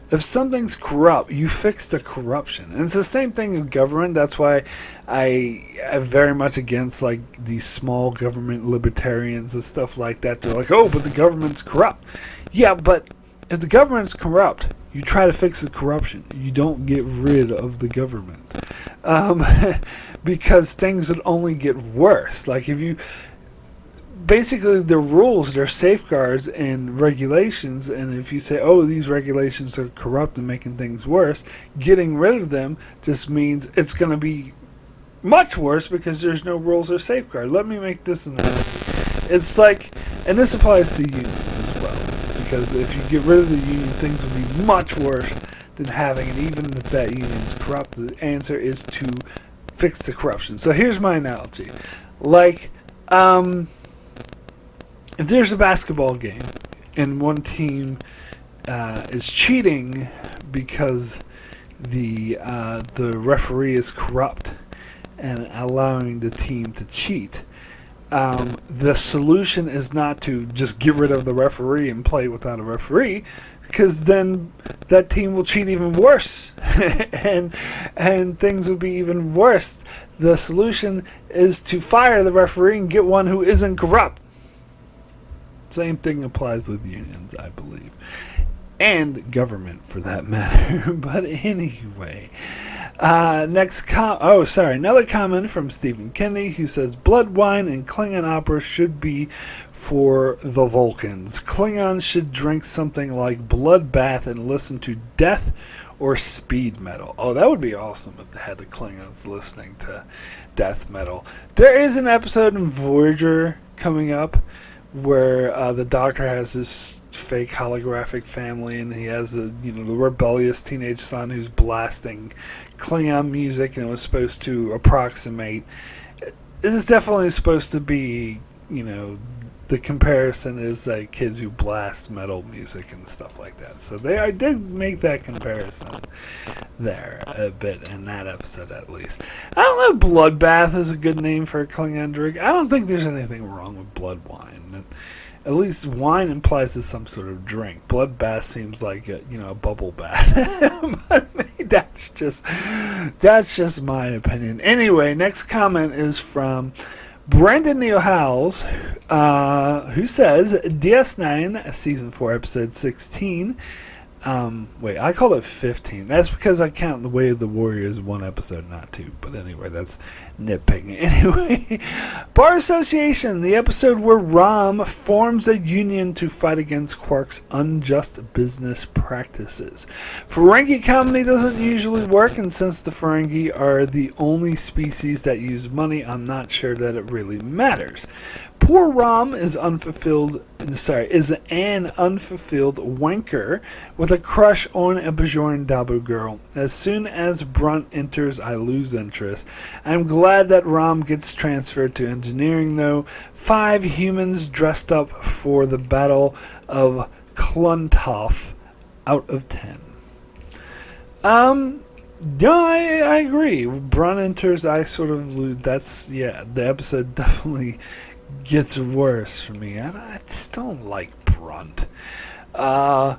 If something's corrupt, you fix the corruption. And it's the same thing in government. That's why I am very much against like these small government libertarians and stuff like that. They're like, oh, but the government's corrupt. Yeah, but if the government's corrupt, you try to fix the corruption. You don't get rid of the government. Because things would only get worse. Like if you... Basically, the rules, they're safeguards and regulations, and if you say, oh, these regulations are corrupt and making things worse, getting rid of them just means it's going to be much worse because there's no rules or safeguards. Let me make this analogy. It's like, and this applies to unions as well, because if you get rid of the union, things will be much worse than having it, even if that union is corrupt. The answer is to fix the corruption. So here's my analogy. Like, if there's a basketball game and one team is cheating because the referee is corrupt and allowing the team to cheat, the solution is not to just get rid of the referee and play without a referee, because then that team will cheat even worse and things will be even worse. The solution is to fire the referee and get one who isn't corrupt. Same thing applies with unions, I believe. And government, for that matter. But anyway. Another comment from Stephen Kennedy, who says, blood wine and Klingon opera should be for the Vulcans. Klingons should drink something like Bloodbath and listen to death or speed metal. Oh, that would be awesome if they had the Klingons listening to death metal. There is an episode in Voyager coming up where the Doctor has this fake holographic family, and he has the rebellious teenage son who's blasting Klingon music, and it was supposed to approximate. It is definitely supposed to be, the comparison is like kids who blast metal music and stuff like that. So I did make that comparison there a bit in that episode, at least. I don't know if Bloodbath is a good name for a Klingon drink. I don't think there's anything wrong with blood wine. At least wine implies it's some sort of drink. Bloodbath seems like a bubble bath. But that's just my opinion. Anyway, next comment is from Brandon Neil Howells, who says DS9 season 4 episode 16. I call it 15. That's because I count The Way of the Warrior as one episode, not two. But anyway, that's nitpicking. Anyway, Bar Association, the episode where Rom forms a union to fight against Quark's unjust business practices. Ferengi comedy doesn't usually work, and since the Ferengi are the only species that use money, I'm not sure that it really matters. Poor Rom is an unfulfilled wanker with a crush on a Bajoran Dabu girl. As soon as Brunt enters, I lose interest. I'm glad that Rom gets transferred to engineering, though. 5 humans dressed up for the Battle of Kluntoff out of 10. I agree. Brunt enters, I sort of lose. The episode definitely gets worse for me. I just don't like Brunt. I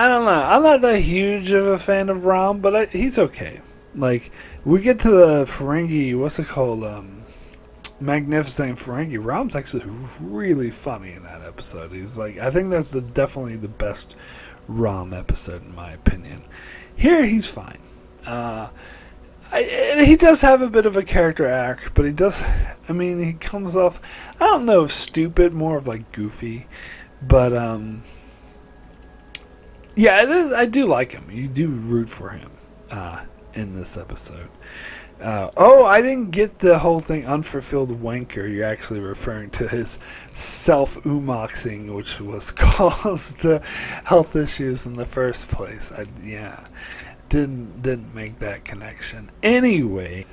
don't know. I'm not that huge of a fan of Rom, but he's okay. Like, we get to the Ferengi, what's it called? Magnificent Ferengi. Rom's actually really funny in that episode. He's like, I think that's definitely the best Rom episode in my opinion. Here, he's fine. He does have a bit of a character arc, but he comes off, I don't know if stupid, more of like goofy, but it is. I do like him. You do root for him in this episode. I didn't get the whole thing. Unfulfilled wanker. You're actually referring to his self-umoxing, which was caused the health issues in the first place. Didn't make that connection. Anyway.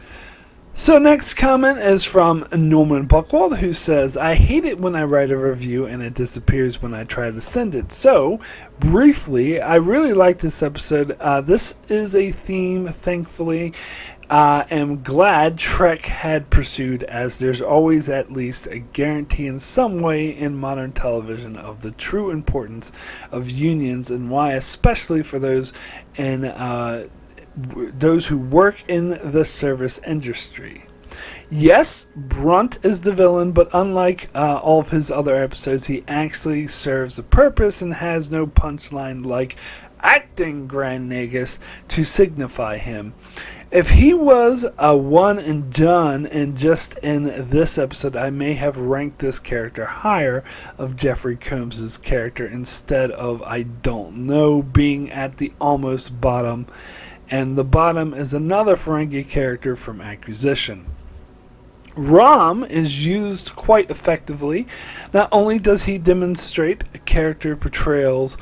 So next comment is from Norman Buckwald, who says, I hate it when I write a review and it disappears when I try to send it. So, briefly, I really like this episode. This is a theme, thankfully, am glad Trek had pursued, as there's always at least a guarantee in some way in modern television of the true importance of unions and why, especially for those who work in the service industry. Yes, Brunt is the villain, but unlike all of his other episodes, he actually serves a purpose and has no punchline like acting Grand Nagus to signify him. If he was a one and done, and just in this episode, I may have ranked this character higher of Jeffrey Combs' character instead of, I don't know, being at the almost bottom. And the bottom is another Ferengi character from Acquisition. Rom is used quite effectively. Not only does he demonstrate character portrayals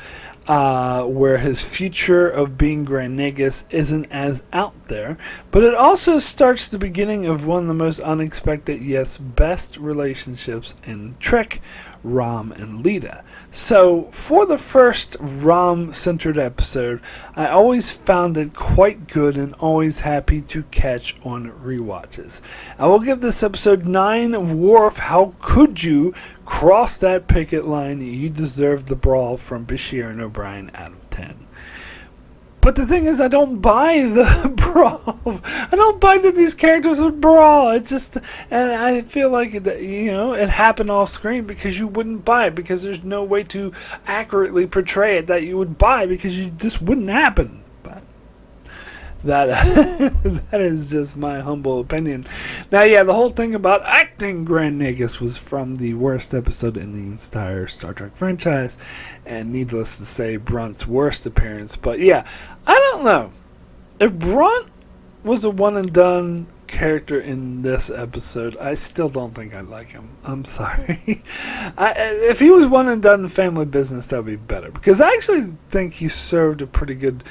where his future of being Grand Nagus isn't as out there, but it also starts the beginning of one of the most unexpected, yes, best relationships in Trek, Rom and Lita. So, for the first Rom-centered episode, I always found it quite good and always happy to catch on rewatches. I will give this episode 9. Worf, how could you cross that picket line? You deserve the brawl from Bashir and O'Brien out of 10. But the thing is, I don't buy the brawl. I don't buy that these characters would brawl. It's just, and I feel like it happened off screen because you wouldn't buy it, because there's no way to accurately portray it that you would buy, because you just wouldn't happen. But that is just my humble opinion. Now, yeah, the whole thing about acting Grand Nagus was from the worst episode in the entire Star Trek franchise, and needless to say, Brunt's worst appearance. But yeah, I don't know. If Brunt was a one and done character in this episode, I still don't think I like him. I'm sorry. If he was one and done in Family Business, that would be better, because I actually think he served a pretty good.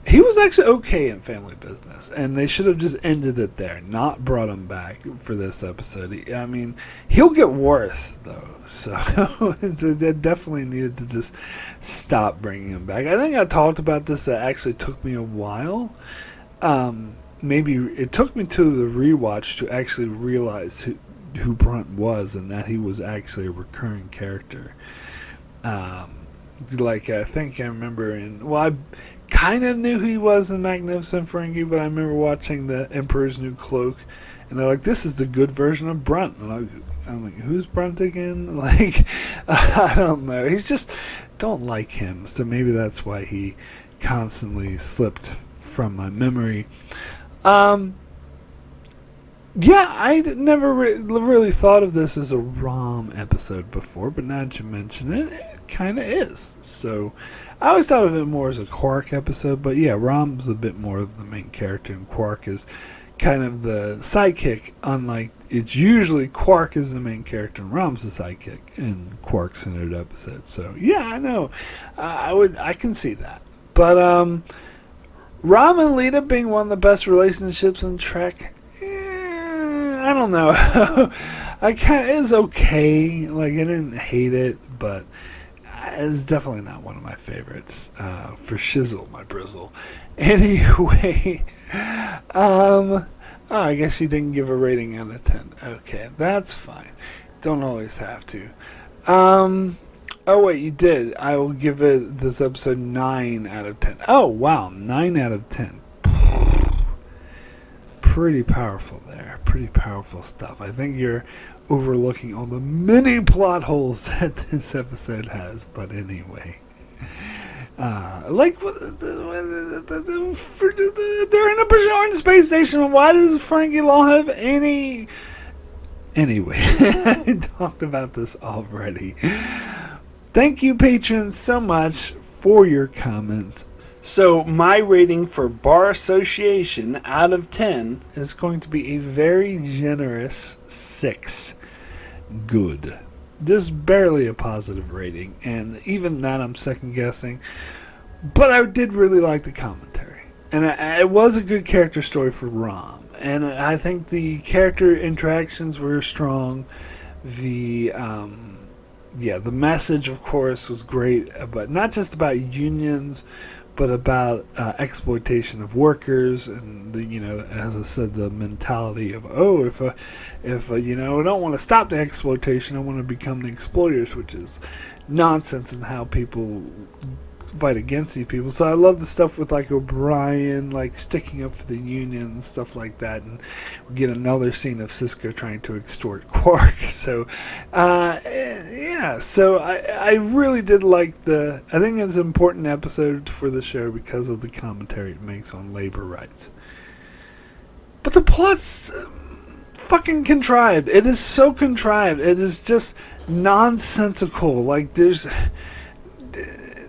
He was actually okay in Family Business, and they should have just ended it there, not brought him back for this episode. I mean, he'll get worse, though, so they definitely needed to just stop bringing him back. I think I talked about this, that actually took me a while. Maybe it took me to the rewatch to actually realize who Brunt was, and that he was actually a recurring character. I think I remember I kind of knew who he was in Magnificent Ferengi, but I remember watching the Emperor's New Cloak, and they're like, this is the good version of Brunt. And I'm like, who's Brunt again? I don't know. He's just, don't like him. So maybe that's why he constantly slipped from my memory. Yeah, I never really thought of this as a Rom episode before, but now that you mention it, it kind of is. So I always thought of it more as a Quark episode, but yeah, Rom's a bit more of the main character, and Quark is kind of the sidekick, unlike it's usually Quark is the main character and Rom's the sidekick in Quark-centered episodes. So yeah, I know. I can see that. But Rom and Lita being one of the best relationships in Trek, I don't know. It is okay. I didn't hate it, but it's definitely not one of my favorites. For shizzle, my brizzle. Anyway, I guess you didn't give a rating out of 10. Okay, that's fine. Don't always have to. Wait, you did. I will give this episode 9 out of 10. Oh, wow, 9 out of 10. Pretty powerful there. Pretty powerful stuff. I think you're overlooking all the many plot holes that this episode has. But anyway. They're in a Bajoran space station. Why does Frankie Law have any... Anyway, I talked about this already. Thank you, patrons, so much for your comments. So my rating for Bar Association out of 10 is going to be a very generous 6. Good. Just barely a positive rating, and even that I'm second guessing. But I did really like the commentary, and it was a good character story for Rom, and I think the character interactions were strong. The the message, of course, was great, but not just about unions, but about exploitation of workers, and as I said, the mentality of if I don't want to stop the exploitation, I want to become the exploiters, which is nonsense in how people fight against these people. So I love the stuff with like O'Brien like sticking up for the union and stuff like that, and we get another scene of Sisko trying to extort Quark. So so I really did like I think it's an important episode for the show because of the commentary it makes on labor rights. But the plot's fucking contrived. It is so contrived. It is just nonsensical. Like there's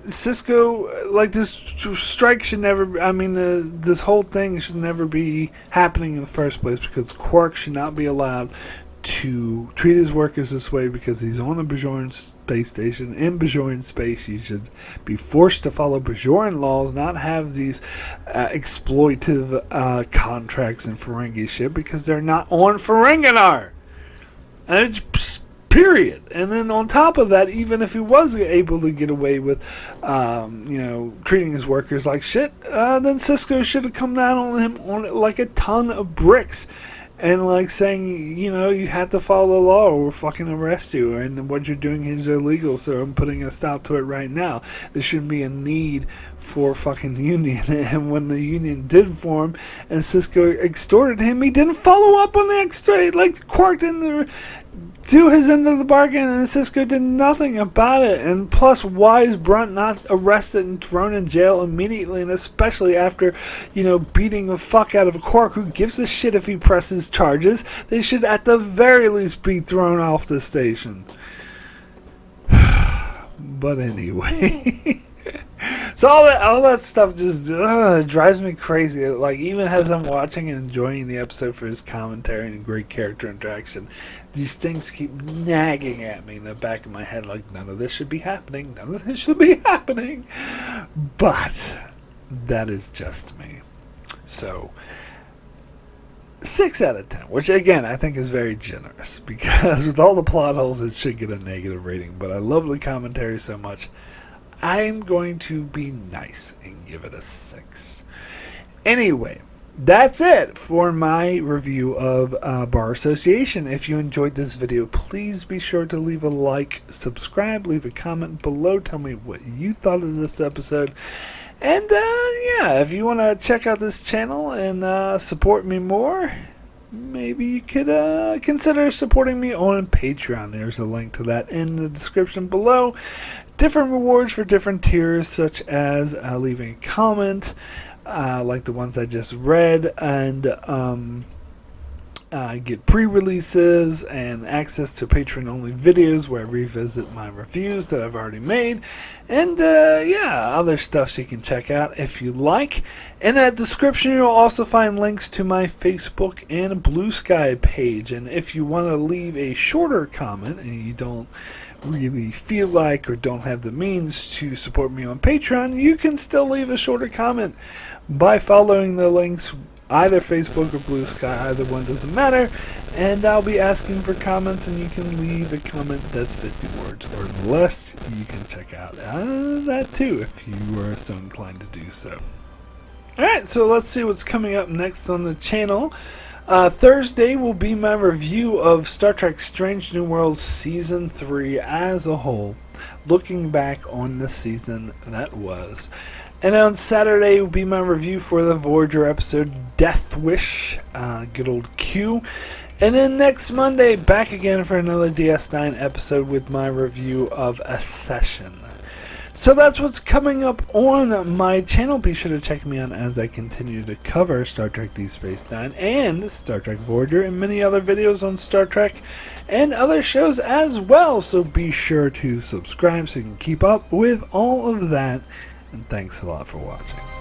Sisko, like this strike should never. This whole thing should never be happening in the first place, because Quark should not be allowed to treat his workers this way, because he's on the Bajoran space station. In Bajoran space, he should be forced to follow Bajoran laws, not have these exploitive contracts in Ferengi ship, because they're not on Ferenginar. And it's period. And then on top of that, even if he was able to get away with, treating his workers like shit, then Sisko should have come down on him on like a ton of bricks, and like saying, you have to follow the law or we'll fucking arrest you, and what you're doing is illegal, so I'm putting a stop to it right now. There shouldn't be a need for fucking union. And when the union did form and Sisko extorted him, he didn't follow up on the extort. Like Quark didn't do his end of the bargain, and Sisko did nothing about it. And plus, why is Brunt not arrested and thrown in jail immediately, and especially after, beating the fuck out of a Quark? Who gives a shit if he presses charges? They should at the very least be thrown off the station. But anyway. So all that stuff just drives me crazy. Like, even as I'm watching and enjoying the episode for his commentary and great character interaction, these things keep nagging at me in the back of my head, like, none of this should be happening. None of this should be happening. But that is just me. So 6 out of 10, which again I think is very generous, because with all the plot holes it should get a negative rating. But I love the commentary so much, I'm going to be nice and give it a 6. Anyway, that's it for my review of Bar Association. If you enjoyed this video, please be sure to leave a like, subscribe, leave a comment below. Tell me what you thought of this episode. And if you want to check out this channel and support me more, maybe you could consider supporting me on Patreon. There's a link to that in the description below. Different rewards for different tiers, such as leaving a comment, like the ones I just read, and get pre-releases and access to Patreon-only videos where I revisit my reviews that I've already made, and other stuff so you can check out if you like. In that description, you'll also find links to my Facebook and Blue Sky page, and if you want to leave a shorter comment and you don't really feel like or don't have the means to support me on Patreon, you can still leave a shorter comment by following the links, either Facebook or Blue Sky. Either one doesn't matter, and I'll be asking for comments, and you can leave a comment that's 50 words or less. You can check out that too if you are so inclined to do so. Alright, so let's see what's coming up next on the channel. Thursday will be my review of Star Trek Strange New Worlds Season 3 as a whole, looking back on the season that was. And on Saturday will be my review for the Voyager episode Death Wish, good old Q. And then next Monday, back again for another DS9 episode with my review of A Session. So that's what's coming up on my channel. Be sure to check me out as I continue to cover Star Trek Deep Space Nine and Star Trek Voyager and many other videos on Star Trek and other shows as well. So be sure to subscribe so you can keep up with all of that and thanks a lot for watching.